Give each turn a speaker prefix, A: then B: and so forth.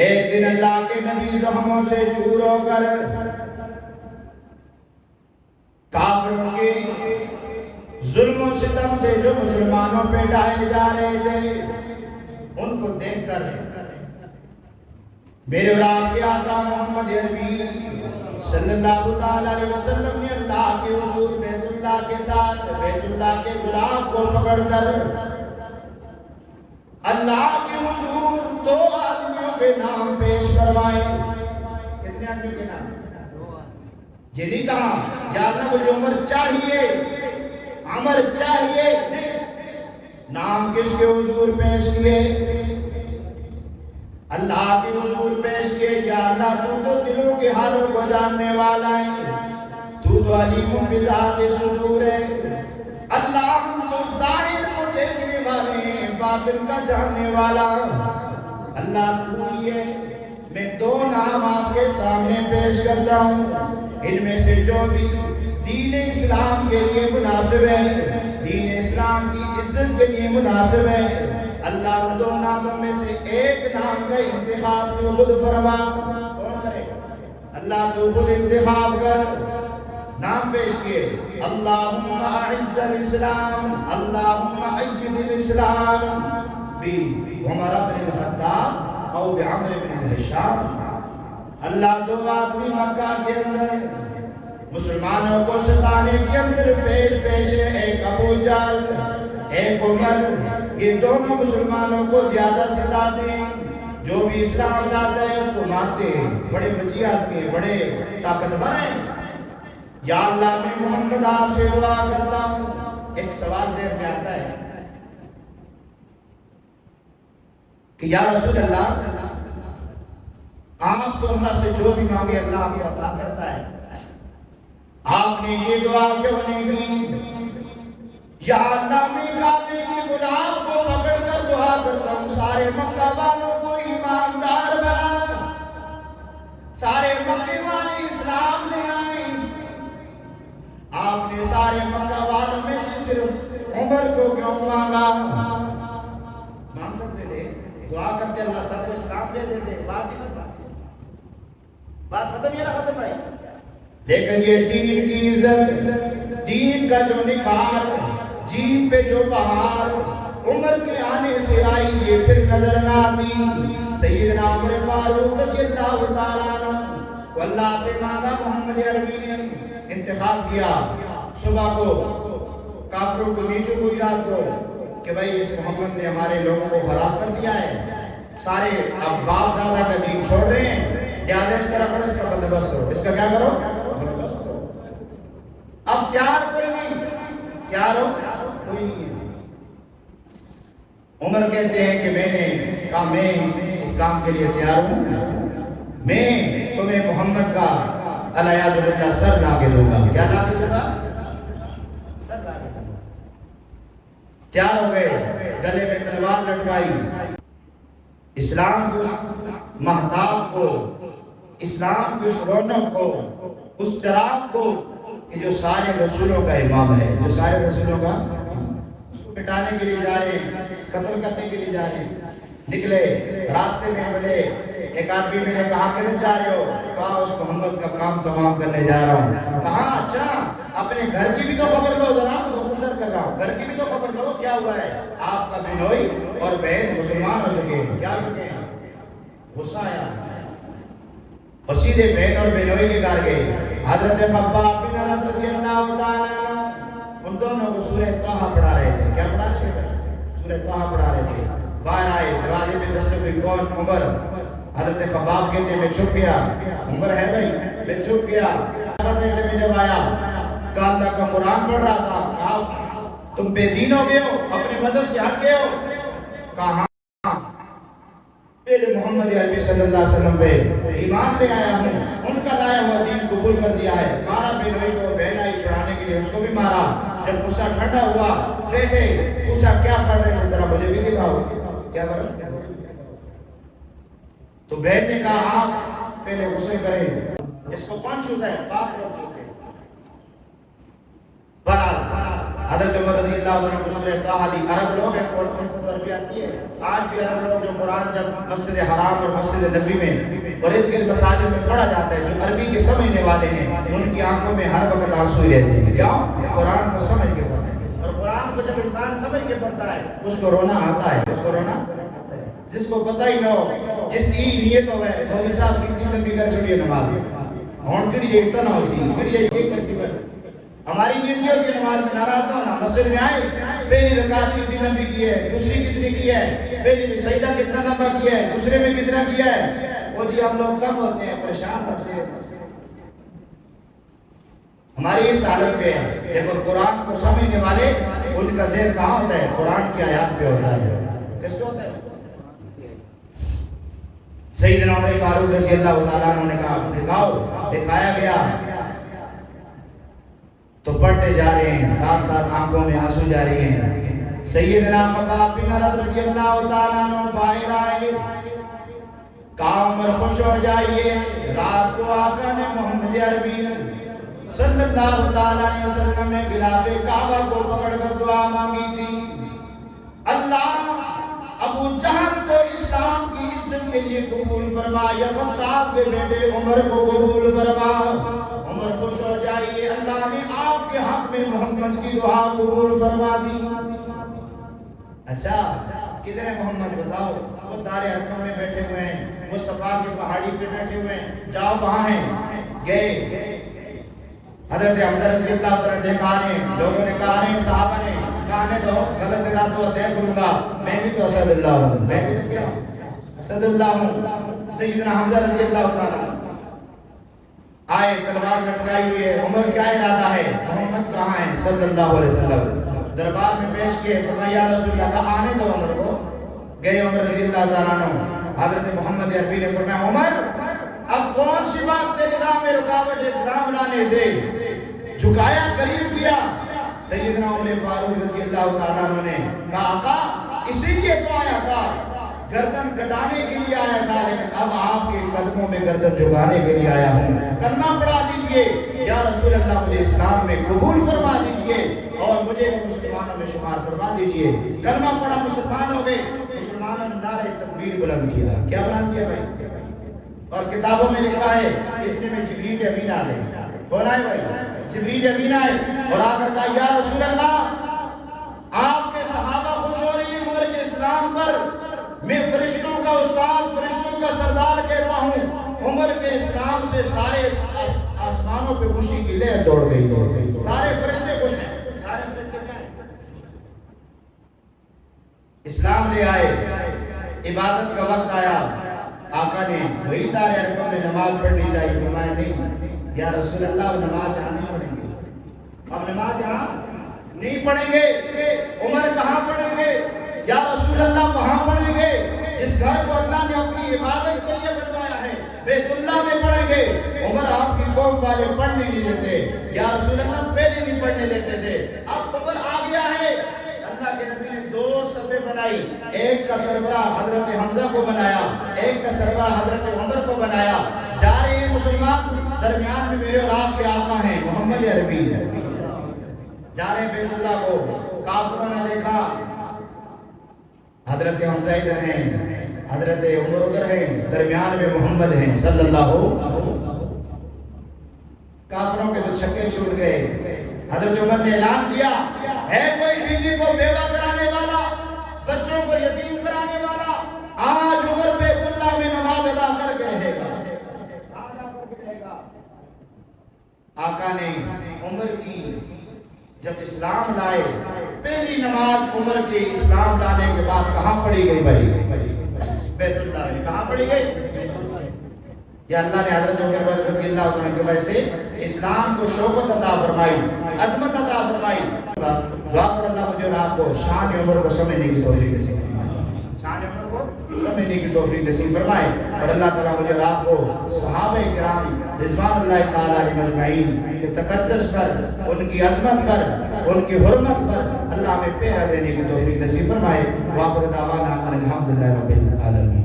A: ایک دن اللہ کے نبی زخموں سے چور ہو کر کافروں کے ظلم و ستم سے جو مسلمانوں پہ ڈھائے جا رہے تھے ان کو دیکھ کر میرے اور آپ کے آقا محمد عربی صلی اللہ تعالی علیہ وسلم نے اللہ کے حضور بیت اللہ کے ساتھ بیت اللہ کے غلاف کو پکڑ کر اللہ کے حضور دو آدمیوں کے نام پیش فرمائے. کتنے آدمیوں کے نام؟ یہ نہیں کہا یا اللہ مجھے عمر چاہیے عمر چاہیے، نام کس کے حضور پیش کیے؟ اللہ کے حضور پیش کیے. یا اللہ تو دلوں کے حالوں کو جاننے والا ہے، تو علیم بذات صدور ہے. اللہ ہم تو ظاہر کو دیکھنے والے ہیں، باطن کا جاننے والا. اللہ بولیے میں دو نام آپ کے سامنے پیش کرتا ہوں، ان میں سے جو بھی دین اسلام کے لیے مناسب ہے، دین اسلام کی عزت کے لیے مناسب ہے، اللہ ان دو ناموں میں سے ایک نام کا انتخاب تو خود فرما. کون کرے؟ اللہ تو خود انتخاب کر. نام پیش کیے اللہم اعز الاسلام، اللہم اید الاسلام بی عمر بن الخطاب او بعمر بن الحشام. اللہ دو آدمی مکہ کے اندر مسلمانوں کو ستانے کے اندر پیش ہے، ایک ابو جہل ایک عمر. یہ دونوں مسلمانوں کو زیادہ ستاتے ہیں، جو بھی اسلام لاتا ہے اس کو مارتے ہیں. بڑے وجیہ آدمی ہیں، بڑے طاقتور ہیں. یا اللہ میں محمد آپ سے دعا کرتا ہوں. ایک سوال ذہن میں آتا ہے کہ یا رسول اللہ آپ تو اللہ سے جو بھی مانگے اللہ آپ کو عطا کرتا ہے، آپ نے یہ دعا کیوں نہیں کی؟ یا اللہ میں کعبے کے غلاف کو پکڑ کر دعا کرتا ہوں سارے مکہ والوں کو ایماندار بنا، سارے مکے والے اسلام لے آئے. آپ نے سارے مکہ والوں میں سے صرف عمر کو کیوں مانگا؟ مانگ سکتے تھے، دعا کرتے اللہ سب کو اسلام دے دیتے، بات ہی ختم. بات ختم یا نہ ختم بھائی؟ لیکن یہ دین کی عزت، دین کا جو نکھار، جیب پہ جو بہار عمر کے آنے سے آئی یہ پھر نظر نہ آتی. سیدنا عمر فاروق رضی اللہ تعالیٰ عنہ اللہ سے مانگا. محمد عربی نے انتخاب کیا صبح کو کافروں کو میٹنگ ہوئی رات کو کہ بھائی اس محمد نے ہمارے لوگوں کو خراب کر دیا ہے، سارے اب باپ دادا کا دین چھوڑ رہے ہیں، لہٰذا اس طرح کرو، اس کا بندوبست کرو. اس کا کیا کرو؟ بندوبست کرو. اب تیار کوئی نہیں، تیار ہو کوئی نہیں ہے. عمر کہتے ہیں کہ میں نے کہا میں اس کام کے لیے تیار ہوں، میں تمہیں محمد کا علیہ باللہ سر لا کے دوں گا. کیا لا کے دوں گا؟ سر لا کے دوں گا. تیار ہو گئے، گلے میں تلوار لٹکائی. اسلام کی اس مہتاب کو، اسلام کی اس رونق کو، اس چراغ کو کہ جو سارے رسولوں کا امام ہے، جو سارے رسولوں کا، اس کو مٹانے کے لیے جا رہے ہیں، قتل کرنے کے لیے جا رہے ہیں. نکلے راستے میں ملے ایک آدمی، میں نے کہا کدھر جا رہے ہو؟ کہا اس محمد کا کام تمام کرنے جا رہا ہوں. کہا اچھا اپنے گھر کی بھی تو خبر لو جناب، مختصر کر رہا ہوں، گھر کی بھی تو خبر لو. کیا ہوا ہے؟ آپ کا بہنوئی اور بہن مسلمان ہو چکے ہیں. کیا ہو چکے ہیں؟ غصہ آیا اور سیدھے بہن اور بہنوئی کے گھر گئے. حضرت خباب بن عرد رضی اللہ تعالیٰ ان دونوں کو سورہ طہ پڑھا رہے تھے. کیا پڑھا رہے تھے؟ سورہ طہ پڑھا رہے تھے. باہر آئے، دروازے پہ دستک ہوئی، کون؟ عمر. حضرت خباب کہتے ہیں میں چھپ گیا. عمر ہے بھائی، میں چھپ گیا. پڑھنے سے میں جب آیا کہ اللہ کا قرآن پڑھ رہا تھا. کہا تم بے دین ہو گئے ہو، اپنے مذہب سے ہٹ گئے ہو؟ کہا ہاں، پہلے محمد عربی صلی اللہ علیہ وسلم پہ ایمان لے آیا ہوں، ان کا لایا ہوا دین قبول کر دیا ہے. مارا بہنوئی کو، بہن آئی چھڑانے کے لیے، اس کو بھی مارا. جب غصہ ٹھنڈا ہوا بیٹھے، پوچھا کیا پڑھ رہے تھے، ذرا مجھے بھی دکھاؤ. کیا کرو؟ تو بہن نے کہا آپ پہلے غسل کریں. اس کو کون چھوتا ہے؟ پاک لوگ چھوتے ہیں. بہرحال حضرت عمر رضی اللہ عنہ کو سورہ طٰہٰ دی. عرب لوگ ہیں اور ان کو عربی آتی ہے. آج بھی عرب لوگ جو قرآن جب مسجد حرام اور مسجد نبی میں اور ارد گرد مساجد میں پڑھا جاتا ہے، جو عربی کے سمجھنے والے ہیں ان کی آنکھوں میں ہر وقت آنسو ہی رہتے ہیں. کیوں؟ قرآن کو سمجھ کے پڑھتے ہیں. اور قرآن کو جب انسان سمجھ کے پڑھتا ہے اس کو رونا آتا ہے. اس کو رونا آتا ہے. جس کو پتہ ہی نہ ہو، جس کی نیتوں میں مولوی صاحب کتنی لمبی کر چھوڑی ہے نماز ہون کڑی یہ اتنا نہ ہوسی کڑی یہ کرتی ہے. ہماری نیت یہ کہ نماز میں ناراض ہو نا، مسجد میں آئے پہلی رکعت کتنی لمبی کی ہے، دوسری کتنی کی ہے، پہلی میں سجدہ کتنا لمبا کیا ہے، دوسرے میں کتنا کیا ہے. وہ جی ہم لوگ کم ہوتے ہیں، پریشان ہوتے ہیں. ہماری اس حالت پہ ہے. لیکن قرآن کو سمجھنے والے ان کا ذہن کہاں ہوتا ہے؟ قرآن کی آیات پہ ہوتا ہے. کس پہ ہوتا ہے؟ سیدنا عمر فاروق رضی اللہ تعالیٰ عنہ نے کہا دکھاؤ. دکھایا گیا تو پڑھتے جا رہے ہیں، ساتھ ساتھ آنکھوں میں آنسو جا رہے ہیں. سیدنا خباب بن عرد رضی اللہ تعالیٰ عنہ باہر آئے، کہا عمر خوش ہو جائیے، رات کو آقا نے محمد عربی صلی اللہ تعالیٰ علیہ وسلم نے غلاف کعبہ کو پکڑ کر دعا مانگی تھی. اللہ ابو جہل کو اسلام کی عزت کے لیے قبول فرما، یا خطاب کے بیٹے عمر کو قبول فرما. عمر خوش ہو جائیے، اللہ نے آپ کے حق میں محمد کی دعا قبول فرما دی. اچھا کدھر ہے محمد بتاؤ؟ وہ دار ارقم میں بیٹھے ہوئے ہیں، وہ صفا کی پہاڑی پہ بیٹھے ہوئے ہیں. جاؤ کہاں ہیں؟ گئے. حضرت حمزہ رضی اللہ عنہ دیکھا رہے ہیں، لوگوں نے کہا رہے ہیں، صحابہ نے کہا تو غلط ارادہ ہوا دیکھ لوں گا، میں بھی تو اسد اللہ ہوں، میں بھی تو کیا اسد اللہ ہوں. سیدنا حمزہ رضی اللہ تعالیٰ آئے، تلوار لٹکائی ہوئی ہے. عمر کیا ارادہ ہے؟ محمد کہاں ہے صلی اللہ علیہ وسلم؟ دربار میں پیش کیے، فرمایا یا رسول اللہ کا آنے دو عمر کو. گئے عمر رضی اللہ تعالیٰ عنہ. حضرت محمد عربی نے فرمایا عمر اب کون سی بات تیری راہ میں رکاوٹ ہے اسلام لانے سے؟ جھکایا، قریب کیا. سیدنا عمر فاروق رضی اللہ تعالیٰ عنہ نے کہا آقا اسی لیے تو آیا تھا، گردن کٹانے کے لیے آیا تھا، لیکن اب آپ کے قدموں میں گردن جھکانے کے لیے آیا ہوں. کلمہ پڑھا دیجئے یا رسول اللہ، مجھے اسلام میں قبول فرما دیجئے اور مجھے مسلمانوں میں شمار فرما دیجئے. کلمہ پڑھا، مسلمان ہو گئے. مسلمانوں نے نعرہ تکبیر بلند کیا. کیا بلند کیا بھائی؟ اور کتابوں میں لکھا ہے اتنے میں جبریل امین آ گئے. کون آئے بھائی؟ جبریل امین آئے اور آ کر کہا یا رسول اللہ آپ کے صحابہ خوش ہو رہی ہیں عمر کے اسلام پر، میں فرشتوں کا استاد، فرشتوں کا سردار کہتا ہوں عمر کے اسلام سے سارے آسمانوں پہ خوشی کی لہر دوڑ گئی. سارے فرشتے خوش ہیں. سارے فرشتے کیا ہیں؟ اسلام لے آئے. عبادت کا وقت آیا، آقا نے وہی دار ارقم میں نماز پڑھنی چاہیے. فرمایا نہیں یا رسول اللہ نماز یہاں نہیں پڑھیں گے، اب نماز یہاں نہیں پڑھیں گے. عمر کہاں پڑھیں گے؟ یا رسول اللہ کہاں پڑھیں گے؟ جس گھر کو اللہ نے اپنی عبادت کے لیے بنوایا ہے بیت اللہ میں پڑھیں گے. عمر آپ کی قوم والے پڑھنے نہیں دیتے، یا رسول اللہ پہلے نہیں پڑھنے دیتے تھے. اب عمر آ گیا ہے. اللہ کے نبی نے 2 صفیں بنائی، ایک کا سربراہ حضرت حمزہ کو بنایا، ایک کا سربراہ حضرت عمر کو بنایا. جا رہے ہیں مسلمان، درمیان میں میرے اور آپ کے آقا ہیں محمد عربی. جا رہے ہیں بیت اللہ کو، کافروں نے دیکھا حضرت حمزہ ادھر ہیں، حضرت عمر ادھر ہیں، درمیان میں محمد ہیں صلی اللہ. کافروں کے تو چھکے چھوٹ گئے. حضرت عمر نے اعلان کیا ہے کوئی بیوی کو بیوہ کرانے والا، بچوں کو یتیم کرانے والا، آج عمر بیت اللہ میں نماز ادا کر کے رہے گا. آقا نے عمر کی جب اسلام لائے، پہلی نماز عمر کے اسلام لانے کے بعد کہاں پڑھی گئی بھائی؟ بیت اللہ میں. کہاں پڑھی گئی؟ یا اللہ نے حضرت عمر رضی اللہ عنہ کی وجہ سے اسلام کو شوکت عطا فرمائی، عظمت عطا فرمائی. دعا کر اللہ مجھے اور آپ کو شان عمر کو سمجھنے کی توفیق نصیب فرمائے، شان عمر کو سمجھنے کی توفیق نصیب فرمائے. اور اللہ تعالیٰ مجھے اور آپ کو صحابہ کرام رضوان اللہ تعالیٰ علیہ مجمعین کے تقدس پر، ان کی عظمت پر، ان کی حرمت پر اللہ میں پیرا دینے کی توفیق نصیب فرمائے. وآخر دعوانا ان الحمدللہ رب العالمین.